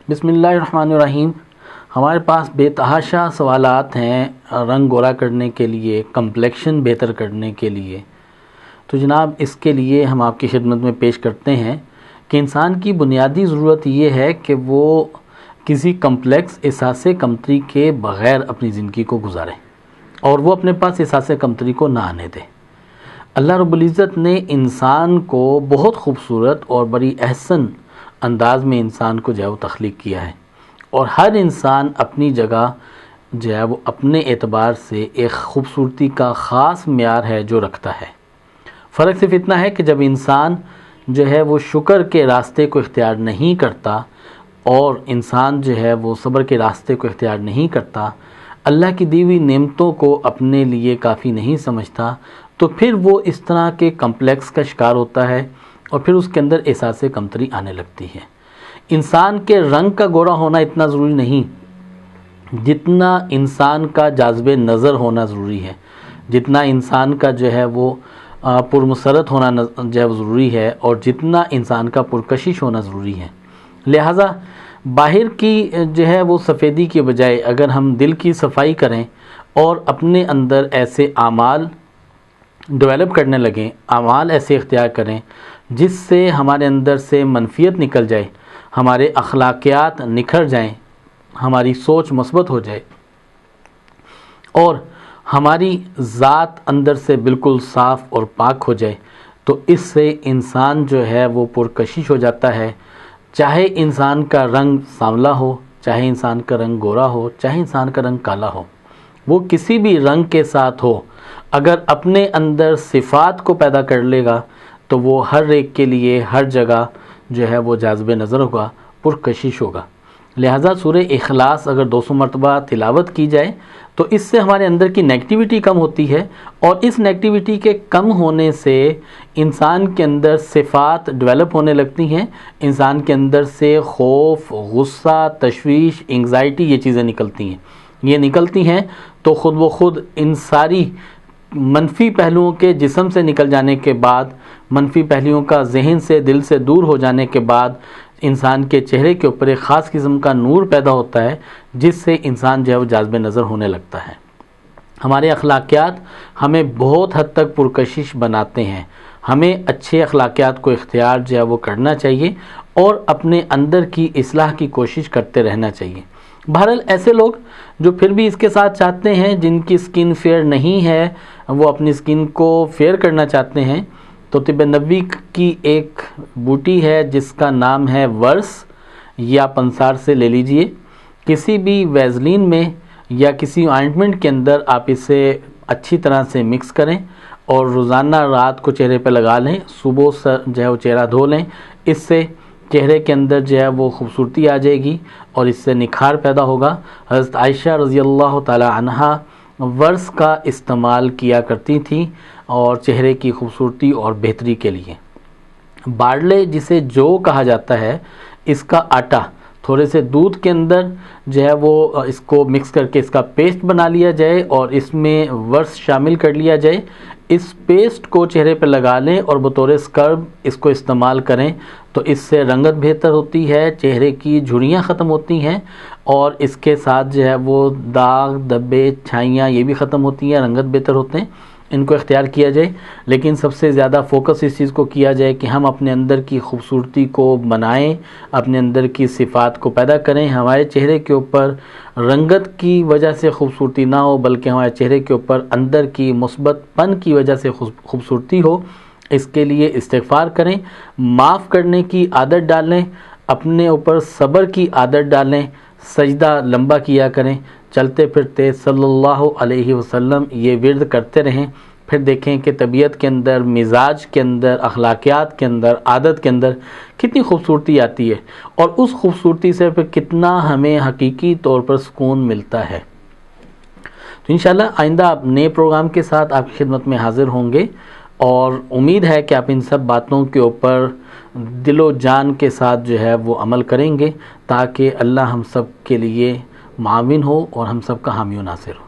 بسم اللہ الرحمن الرحیم۔ ہمارے پاس بے تحاشا سوالات ہیں رنگ گورا کرنے کے لیے، کمپلیکشن بہتر کرنے کے لیے۔ تو جناب اس کے لیے ہم آپ کی خدمت میں پیش کرتے ہیں کہ انسان کی بنیادی ضرورت یہ ہے کہ وہ کسی کمپلیکس احساس کمتری کے بغیر اپنی زندگی کو گزارے اور وہ اپنے پاس احساس کمتری کو نہ آنے دے۔ اللہ رب العزت نے انسان کو بہت خوبصورت اور بڑی احسن انداز میں انسان کو جو ہے وہ تخلیق کیا ہے، اور ہر انسان اپنی جگہ جو ہے وہ اپنے اعتبار سے ایک خوبصورتی کا خاص معیار ہے جو رکھتا ہے۔ فرق صرف اتنا ہے کہ جب انسان جو ہے وہ شکر کے راستے کو اختیار نہیں کرتا اور انسان جو ہے وہ صبر کے راستے کو اختیار نہیں کرتا، اللہ کی دی ہوئی نعمتوں کو اپنے لیے کافی نہیں سمجھتا، تو پھر وہ اس طرح کے کمپلیکس کا شکار ہوتا ہے اور پھر اس کے اندر احساس کمتری آنے لگتی ہے۔ انسان کے رنگ کا گورا ہونا اتنا ضروری نہیں جتنا انسان کا جاذب نظر ہونا ضروری ہے، جتنا انسان کا جو ہے وہ پرمسرت ہونا جو ہے وہ ضروری ہے، اور جتنا انسان کا پرکشش ہونا ضروری ہے۔ لہٰذا باہر کی جو ہے وہ سفیدی کے بجائے اگر ہم دل کی صفائی کریں اور اپنے اندر ایسے اعمال ڈیولپ کرنے لگیں، اعمال ایسے اختیار کریں جس سے ہمارے اندر سے منفیت نکل جائے، ہمارے اخلاقیات نکھر جائیں، ہماری سوچ مثبت ہو جائے اور ہماری ذات اندر سے بالکل صاف اور پاک ہو جائے، تو اس سے انسان جو ہے وہ پرکشش ہو جاتا ہے۔ چاہے انسان کا رنگ سانولا ہو، چاہے انسان کا رنگ گورا ہو، چاہے انسان کا رنگ کالا ہو، وہ کسی بھی رنگ کے ساتھ ہو، اگر اپنے اندر صفات کو پیدا کر لے گا تو وہ ہر ایک کے لیے ہر جگہ جو ہے وہ جاذب نظر ہوگا، پرکشش ہوگا۔ لہٰذا سورہ اخلاص اگر 200 مرتبہ تلاوت کی جائے تو اس سے ہمارے اندر کی نیگیٹیوٹی کم ہوتی ہے، اور اس نیگیٹیوٹی کے کم ہونے سے انسان کے اندر صفات ڈیولپ ہونے لگتی ہیں، انسان کے اندر سے خوف، غصہ، تشویش، انگزائٹی، یہ چیزیں نکلتی ہیں۔ یہ نکلتی ہیں تو خود بخود ان ساری منفی پہلوؤں کے جسم سے نکل جانے کے بعد، منفی پہلوؤں کا ذہن سے، دل سے دور ہو جانے کے بعد انسان کے چہرے کے اوپر ایک خاص قسم کا نور پیدا ہوتا ہے جس سے انسان جو ہے وہ جاذب نظر ہونے لگتا ہے۔ ہمارے اخلاقیات ہمیں بہت حد تک پرکشش بناتے ہیں، ہمیں اچھے اخلاقیات کو اختیار جو ہے وہ کرنا چاہیے اور اپنے اندر کی اصلاح کی کوشش کرتے رہنا چاہیے۔ بہرحال ایسے لوگ جو پھر بھی اس کے ساتھ چاہتے ہیں، جن کی سکن فیئر نہیں ہے، وہ اپنی سکن کو فیئر کرنا چاہتے ہیں، تو طب نبوی کی ایک بوٹی ہے جس کا نام ہے ورس، یا پنسار سے لے لیجئے، کسی بھی ویزلین میں یا کسی آئنٹمنٹ کے اندر آپ اسے اچھی طرح سے مکس کریں اور روزانہ رات کو چہرے پہ لگا لیں، صبح جو ہے وہ چہرہ دھو لیں، اس سے چہرے کے اندر جو ہے وہ خوبصورتی آ جائے گی اور اس سے نکھار پیدا ہوگا۔ حضرت عائشہ رضی اللہ تعالی عنہا ورس کا استعمال کیا کرتی تھی اور چہرے کی خوبصورتی اور بہتری کے لیے۔ بارلے جسے جو کہا جاتا ہے، اس کا آٹا تھوڑے سے دودھ کے اندر جو ہے وہ اس کو مکس کر کے اس کا پیسٹ بنا لیا جائے اور اس میں ورس شامل کر لیا جائے، اس پیسٹ کو چہرے پہ لگا لیں اور بطور اسکرب اس کو استعمال کریں، تو اس سے رنگت بہتر ہوتی ہے، چہرے کی جھریاں ختم ہوتی ہیں، اور اس کے ساتھ جو ہے وہ داغ، دبے، چھائیاں یہ بھی ختم ہوتی ہیں، رنگت بہتر ہوتے ہیں۔ ان کو اختیار کیا جائے، لیکن سب سے زیادہ فوکس اس چیز کو کیا جائے کہ ہم اپنے اندر کی خوبصورتی کو بنائیں، اپنے اندر کی صفات کو پیدا کریں۔ ہمارے چہرے کے اوپر رنگت کی وجہ سے خوبصورتی نہ ہو، بلکہ ہمارے چہرے کے اوپر اندر کی مثبت پن کی وجہ سے خوبصورتی ہو۔ اس کے لیے استغفار کریں، معاف کرنے کی عادت ڈالیں، اپنے اوپر صبر کی عادت ڈالیں، سجدہ لمبا کیا کریں، چلتے پھرتے صلی اللہ علیہ وسلم یہ ورد کرتے رہیں، پھر دیکھیں کہ طبیعت کے اندر، مزاج کے اندر، اخلاقیات کے اندر، عادت کے اندر کتنی خوبصورتی آتی ہے، اور اس خوبصورتی سے پھر کتنا ہمیں حقیقی طور پر سکون ملتا ہے۔ تو انشاءاللہ آئندہ آپ نئے پروگرام کے ساتھ آپ کی خدمت میں حاضر ہوں گے، اور امید ہے کہ آپ ان سب باتوں کے اوپر دل و جان کے ساتھ جو ہے وہ عمل کریں گے، تاکہ اللہ ہم سب کے لیے معاون ہو اور ہم سب کا حامی و ناصر ہو۔